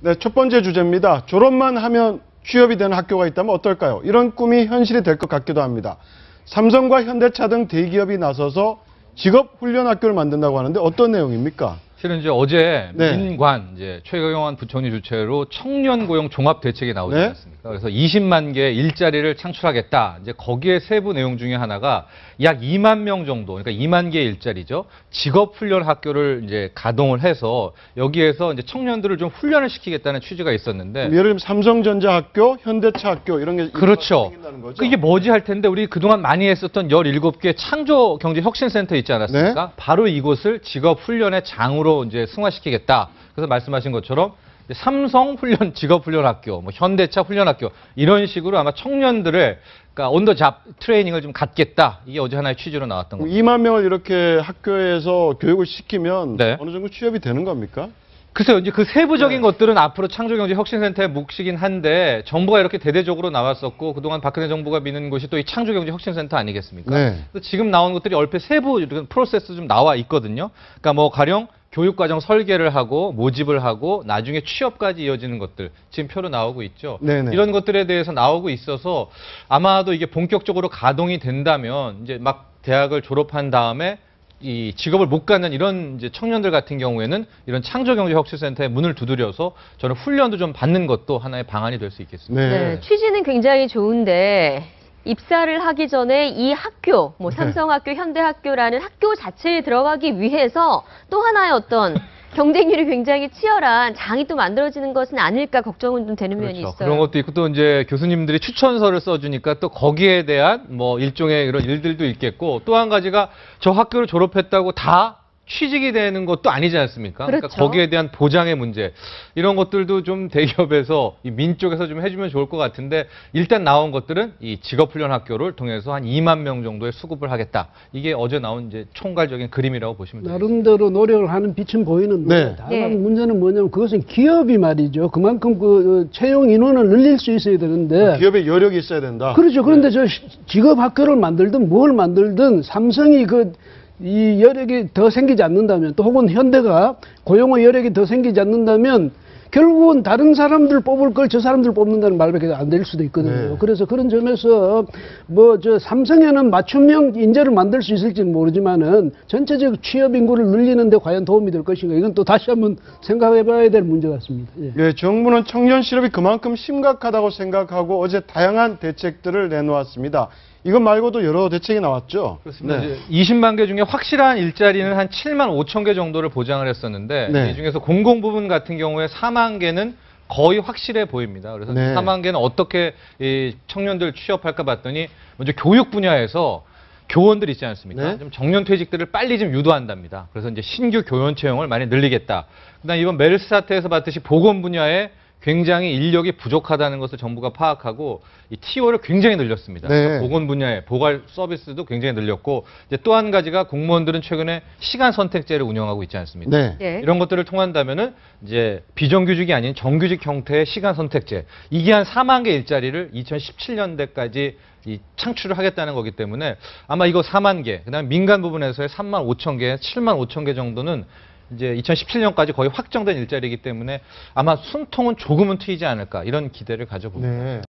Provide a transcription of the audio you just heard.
네, 첫 번째 주제입니다. 졸업만 하면 취업이 되는 학교가 있다면 어떨까요? 이런 꿈이 현실이 될 것 같기도 합니다. 삼성과 현대차 등 대기업이 나서서 직업훈련학교를 만든다고 하는데 어떤 내용입니까? 실은 이제 어제 네. 민관 이제 최경환 부총리 주최로 청년 고용 종합 대책이 나오지 네. 않았습니까? 그래서 20만 개의 일자리를 창출하겠다. 이제 거기에 세부 내용 중에 하나가 약 2만 명 정도, 그러니까 2만 개의 일자리죠. 직업 훈련 학교를 이제 가동을 해서 여기에서 이제 청년들을 좀 훈련을 시키겠다는 취지가 있었는데. 예를 들면 삼성전자 학교, 현대차 학교 이런 게 그렇죠. 생긴다는 거죠? 그 이게 뭐지 할 텐데 우리 그동안 많이 했었던 17개 창조 경제 혁신센터 있지 않았습니까? 네. 바로 이곳을 직업 훈련의 장으로 이제 승화시키겠다. 그래서 말씀하신 것처럼 삼성 훈련 직업 훈련 학교, 뭐 현대차 훈련 학교 이런 식으로 아마 청년들을 그러니까 온더 잡 트레이닝을 좀 갖겠다. 이게 어제 하나의 취지로 나왔던 겁니다. 2만 명을 이렇게 학교에서 교육을 시키면 네. 어느 정도 취업이 되는 겁니까? 글쎄요, 이제 그 세부적인 네. 것들은 것들은 앞으로 창조경제혁신센터의 몫이긴 한데 정부가 이렇게 대대적으로 나왔었고 그동안 박근혜 정부가 미는 곳이 또 이 창조경제혁신센터 아니겠습니까? 네. 그래서 지금 나온 것들이 얼핏 세부 이런 프로세스 좀 나와 있거든요. 그러니까 뭐 가령 교육과정 설계를 하고 모집을 하고 나중에 취업까지 이어지는 것들 지금 표로 나오고 있죠. 네네. 이런 것들에 대해서 나오고 있어서 아마도 이게 본격적으로 가동이 된다면 이제 막 대학을 졸업한 다음에 이 직업을 못 갖는 이런 이제 청년들 같은 경우에는 이런 창조경제혁신센터에 문을 두드려서 저는 훈련도 좀 받는 것도 하나의 방안이 될 수 있겠습니다. 네. 취지는 굉장히 좋은데 입사를 하기 전에 이 학교, 뭐 삼성학교, 현대학교라는 학교 자체에 들어가기 위해서 또 하나의 어떤 경쟁률이 굉장히 치열한 장이 또 만들어지는 것은 아닐까 걱정은 좀 되는 면이 있어요. 그런 것도 있고 또 이제 교수님들이 추천서를 써주니까 또 거기에 대한 뭐 일종의 이런 일들도 있겠고 또 한 가지가 저 학교를 졸업했다고 다 취직이 되는 것도 아니지 않습니까? 그렇죠. 그러니까 거기에 대한 보장의 문제 이런 것들도 좀 대기업에서 이 민 쪽에서 좀 해주면 좋을 것 같은데 일단 나온 것들은 이 직업훈련학교를 통해서 한 2만 명 정도의 수급을 하겠다. 이게 어제 나온 이제 총괄적인 그림이라고 보시면 됩니다. 나름대로 노력을 하는 빛은 보이는데 네. 다만 네. 문제는 뭐냐면 그것은 기업이 말이죠. 그만큼 그 채용 인원을 늘릴 수 있어야 되는데 기업의 여력이 있어야 된다. 그렇죠. 그런데 저 직업 학교를 만들든 뭘 만들든 삼성이 이 여력이 더 생기지 않는다면 또 혹은 현대가 고용의 여력이 더 생기지 않는다면 결국은 다른 사람들 뽑을 걸 저 사람들 뽑는다는 말밖에 안 될 수도 있거든요. 네. 그래서 그런 점에서 뭐 저 삼성에는 맞춤형 인재를 만들 수 있을지는 모르지만은 전체적 취업 인구를 늘리는데 과연 도움이 될 것인가 이건 또 다시 한번 생각해봐야 될 문제 같습니다. 예. 예, 정부는 청년 실업이 그만큼 심각하다고 생각하고 어제 다양한 대책들을 내놓았습니다. 이것 말고도 여러 대책이 나왔죠. 그렇습니다. 네. 이제 20만 개 중에 확실한 일자리는 한 7만 5천 개 정도를 보장을 했었는데 네. 이 중에서 공공 부분 같은 경우에 4만 개는 거의 확실해 보입니다. 그래서 네. 4만 개는 어떻게 이 청년들 취업할까 봤더니 먼저 교육 분야에서 교원들 있지 않습니까? 네. 좀 정년 퇴직들을 빨리 좀 유도한답니다. 그래서 이제 신규 교원 채용을 많이 늘리겠다. 그다음 이번 메르스 사태에서 봤듯이 보건 분야에 굉장히 인력이 부족하다는 것을 정부가 파악하고 이 TO를 굉장히 늘렸습니다. 네. 그러니까 보건 분야의 보갈 서비스도 굉장히 늘렸고 이제 또 한 가지가 공무원들은 최근에 시간 선택제를 운영하고 있지 않습니까? 네. 네. 이런 것들을 통한다면은 이제 비정규직이 아닌 정규직 형태의 시간 선택제 이게 한 4만 개 일자리를 2017년대까지 이 창출을 하겠다는 거기 때문에 아마 이거 4만 개, 그다음에 민간 부분에서의 3만 5천 개, 7만 5천 개 정도는 이제 2017년까지 거의 확정된 일자리이기 때문에 아마 숨통은 조금은 트이지 않을까 이런 기대를 가져봅니다. 네.